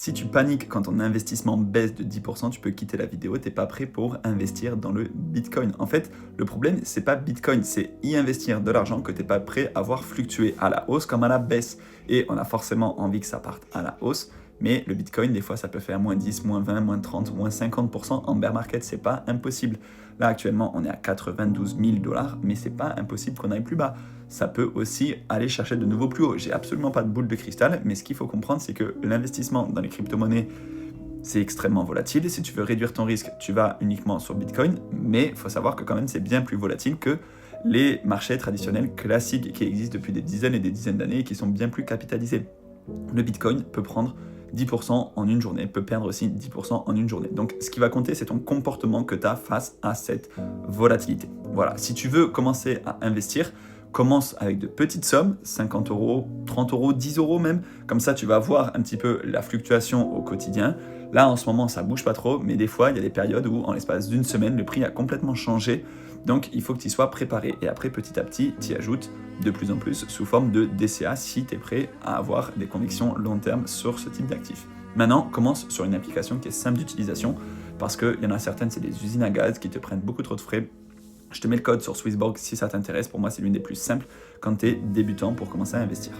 Si tu paniques quand ton investissement baisse de 10%, tu peux quitter la vidéo, tu n'es pas prêt pour investir dans le Bitcoin. En fait, le problème, c'est pas Bitcoin, c'est y investir de l'argent que tu n'es pas prêt à voir fluctuer à la hausse comme à la baisse. Et on a forcément envie que ça parte à la hausse, mais le Bitcoin, des fois, ça peut faire moins 10, moins 20, moins 30, moins 50%. En bear market, c'est pas impossible. Là, actuellement, on est à 92 000 $, mais c'est pas impossible qu'on aille plus bas. Ça peut aussi aller chercher de nouveau plus haut. J'ai absolument pas de boule de cristal, mais ce qu'il faut comprendre, c'est que l'investissement dans les crypto-monnaies, c'est extrêmement volatile. Si tu veux réduire ton risque, tu vas uniquement sur Bitcoin, mais il faut savoir que quand même, c'est bien plus volatile que les marchés traditionnels classiques qui existent depuis des dizaines et des dizaines d'années et qui sont bien plus capitalisés. Le Bitcoin peut prendre 10% en une journée, peut perdre aussi 10% en une journée. Donc ce qui va compter, c'est ton comportement que tu as face à cette volatilité. Voilà, si tu veux commencer à investir, commence avec de petites sommes, 50 €, 30 €, 10 € même. Comme ça, tu vas voir un petit peu la fluctuation au quotidien. Là, en ce moment, ça bouge pas trop, mais des fois, il y a des périodes où, en l'espace d'une semaine, le prix a complètement changé. Donc, il faut que tu y sois préparé. Et après, petit à petit, tu y ajoutes de plus en plus sous forme de DCA si tu es prêt à avoir des convictions long terme sur ce type d'actifs. Maintenant, commence sur une application qui est simple d'utilisation parce qu'il y en a certaines, c'est des usines à gaz qui te prennent beaucoup trop de frais. Je te mets le code sur Swissborg si ça t'intéresse. Pour moi, c'est l'une des plus simples quand tu es débutant pour commencer à investir.